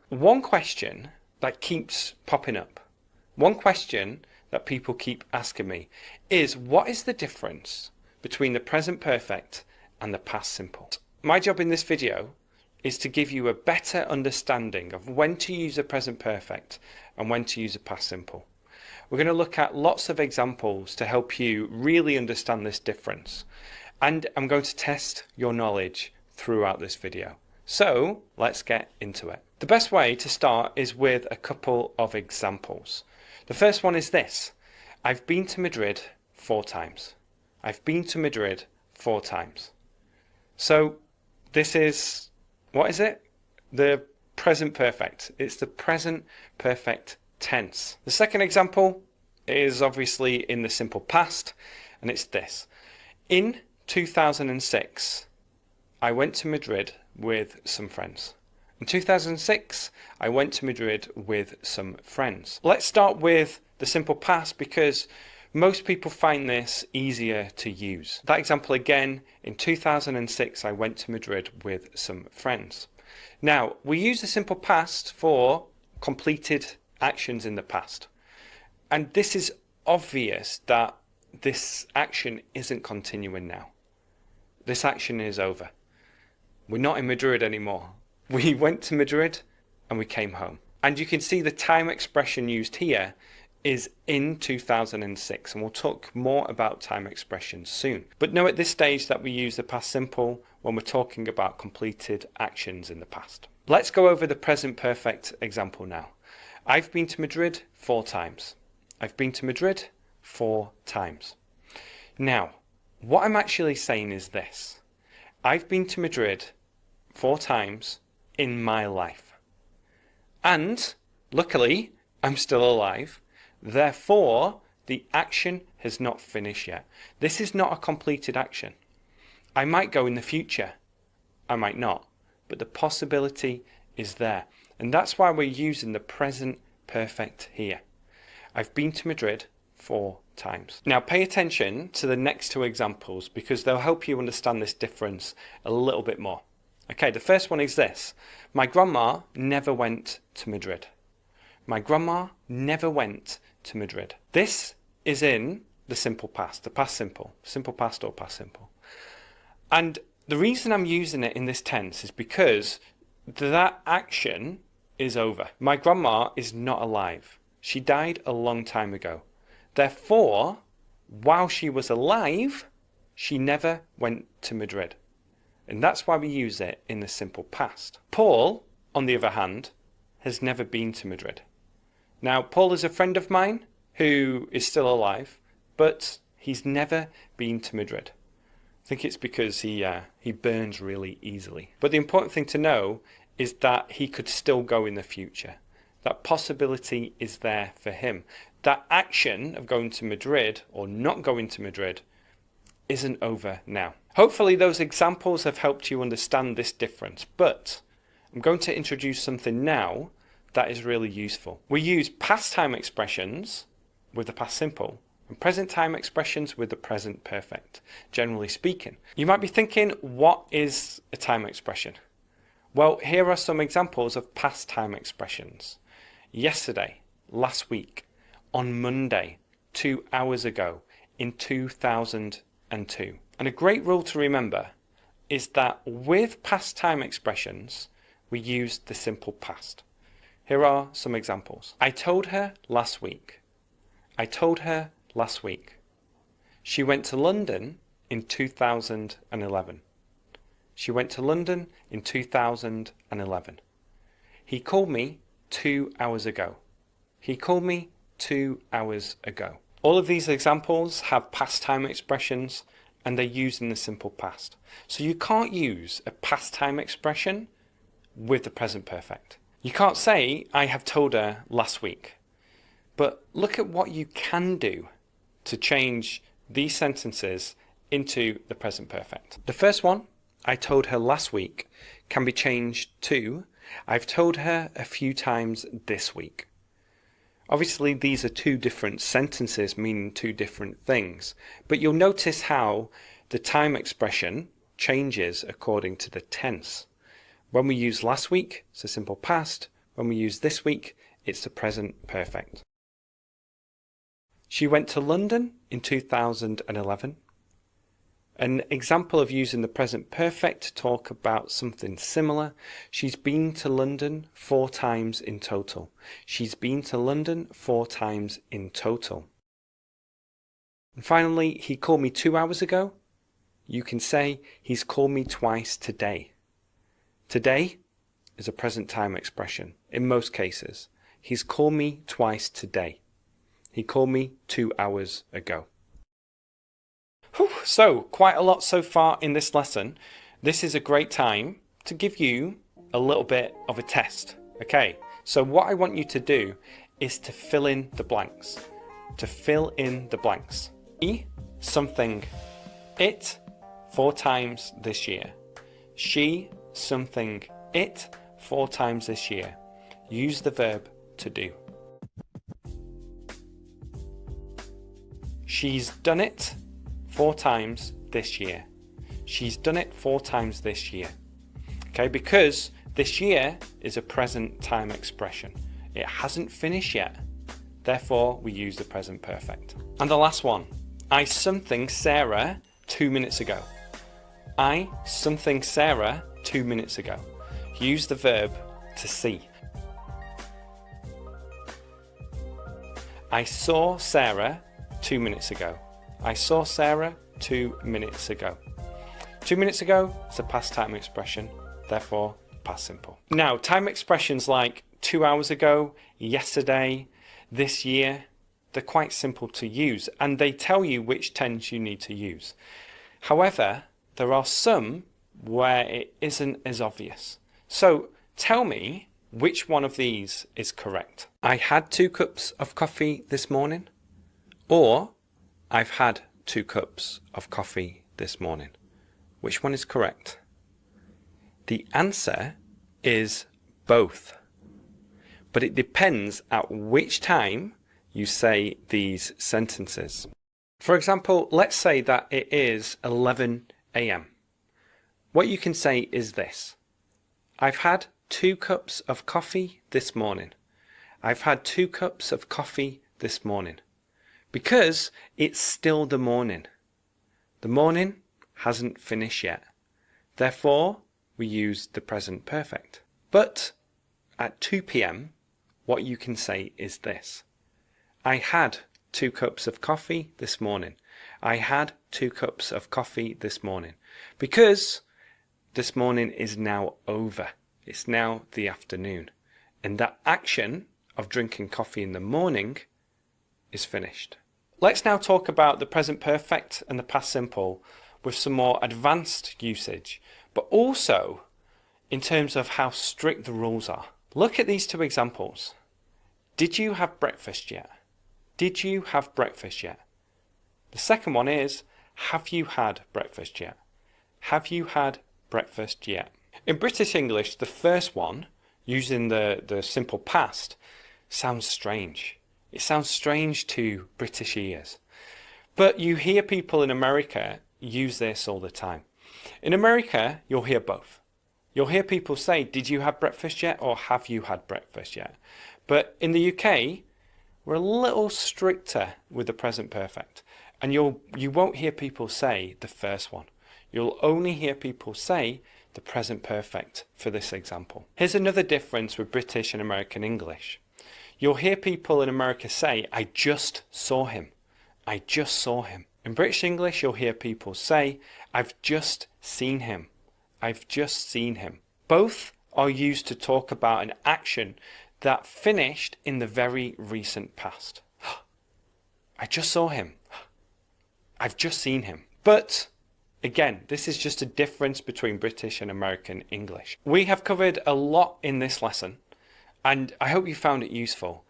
one question that keeps popping up, one question that people keep asking me is, what is the difference between the present perfect and the past simple? My job in this video is to give you a better understanding of when to use a present perfect and when to use a past simple. We're going to look at lots of examples to help you really understand this difference. And I'm going to test your knowledge throughout this video. So let's get into it. The best way to start is with a couple of examples. The first one is this. I've been to Madrid 4 times. I've been to Madrid 4 times. So this is, what is it? The present perfect. It's the present perfect tense. The second example is obviously in the simple past, and it's this. In 2006, I went to Madrid with some friends. In 2006, I went to Madrid with some friends. Let's start with the simple past because most people find this easier to use. That example again, in 2006, I went to Madrid with some friends. Now, we use the simple past for completed actions in the past. And this is obvious that this action isn't continuing now. This action is over. We're not in Madrid anymore. We went to Madrid and we came home. And you can see the time expression used here is in 2006, and we'll talk more about time expressions soon. But know at this stage that we use the past simple when we're talking about completed actions in the past. Let's go over the present perfect example now. I've been to Madrid 4 times. I've been to Madrid 4 times. Now, what I'm actually saying is this. I've been to Madrid 4 times in my life. And luckily, I'm still alive. Therefore, the action has not finished yet. This is not a completed action. I might go in the future. I might not. But the possibility is there. And that's why we're using the present perfect here. I've been to Madrid 4 times. Now pay attention to the next 2 examples because they'll help you understand this difference a little bit more. Okay, the first one is this. My grandma never went to Madrid. My grandma never went to Madrid. This is in the simple past, the past simple, simple past or past simple. And the reason I'm using it in this tense is because that action is over. My grandma is not alive. She died a long time ago. Therefore, while she was alive, she never went to Madrid. And that's why we use it in the simple past. Paul, on the other hand, has never been to Madrid. Now, Paul is a friend of mine who is still alive, but he's never been to Madrid. I think it's because he burns really easily. But the important thing to know is that he could still go in the future. That possibility is there for him. That action of going to Madrid or not going to Madrid isn't over now. Hopefully those examples have helped you understand this difference, but I'm going to introduce something now that is really useful. We use past time expressions with the past simple and present time expressions with the present perfect, generally speaking. You might be thinking, what is a time expression? Well, here are some examples of past time expressions. Yesterday, last week, on Monday, 2 hours ago, in 2002. And a great rule to remember is that with past time expressions, we use the simple past. Here are some examples. I told her last week. I told her last week. She went to London in 2011. She went to London in 2011. He called me 2 hours ago. He called me 2 hours ago. All of these examples have past time expressions and they're used in the simple past. So you can't use a past time expression with the present perfect. You can't say, I have told her last week. But look at what you can do to change these sentences into the present perfect. The first one, I told her last week, can be changed to, I've told her a few times this week. Obviously, these are 2 different sentences meaning 2 different things, but you'll notice how the time expression changes according to the tense. When we use last week, it's a simple past. When we use this week, it's the present perfect. She went to London in 2011. An example of using the present perfect to talk about something similar. She's been to London 4 times in total. She's been to London 4 times in total. And finally, he called me 2 hours ago. You can say he's called me twice today. Today is a present time expression in most cases. He's called me twice today. He called me 2 hours ago. So, quite a lot so far in this lesson. This is a great time to give you a little bit of a test. Okay, so what I want you to do is to fill in the blanks. To fill in the blanks. Something, it 4 times this year. She, something, it 4 times this year. Use the verb to do. She's done it 4 times this year. She's done it 4 times this year. Okay, because this year is a present time expression. It hasn't finished yet. Therefore, we use the present perfect. And the last one. I something Sarah 2 minutes ago. I something Sarah 2 minutes ago. Use the verb to see. I saw Sarah 2 minutes ago. I saw Sarah 2 minutes ago. 2 minutes ago is a past time expression, therefore past simple. Now, time expressions like 2 hours ago, yesterday, this year, they're quite simple to use and they tell you which tense you need to use. However, there are some where it isn't as obvious. So tell me which one of these is correct. I had 2 cups of coffee this morning, or I've had 2 cups of coffee this morning. Which one is correct? The answer is both. But it depends at which time you say these sentences. For example, let's say that it is 11 a.m. What you can say is this. I've had 2 cups of coffee this morning. I've had 2 cups of coffee this morning. Because it's still the morning. The morning hasn't finished yet. Therefore, we use the present perfect. But at 2 p.m, what you can say is this. I had 2 cups of coffee this morning. I had 2 cups of coffee this morning. Because this morning is now over. It's now the afternoon. And that action of drinking coffee in the morning is finished. Let's now talk about the present perfect and the past simple with some more advanced usage, but also in terms of how strict the rules are. Look at these 2 examples. Did you have breakfast yet? Did you have breakfast yet? The second one is, have you had breakfast yet? Have you had breakfast yet? In British English, the first one, using the simple past, sounds strange. It sounds strange to British ears. But you hear people in America use this all the time. In America, you'll hear both. You'll hear people say, did you have breakfast yet? Or have you had breakfast yet? But in the UK, we're a little stricter with the present perfect. And you won't hear people say the first one. You'll only hear people say the present perfect for this example. Here's another difference with British and American English. You'll hear people in America say, I just saw him. I just saw him. In British English, you'll hear people say, I've just seen him. I've just seen him. Both are used to talk about an action that finished in the very recent past. I just saw him. I've just seen him. But again, this is just a difference between British and American English. We have covered a lot in this lesson, and I hope you found it useful.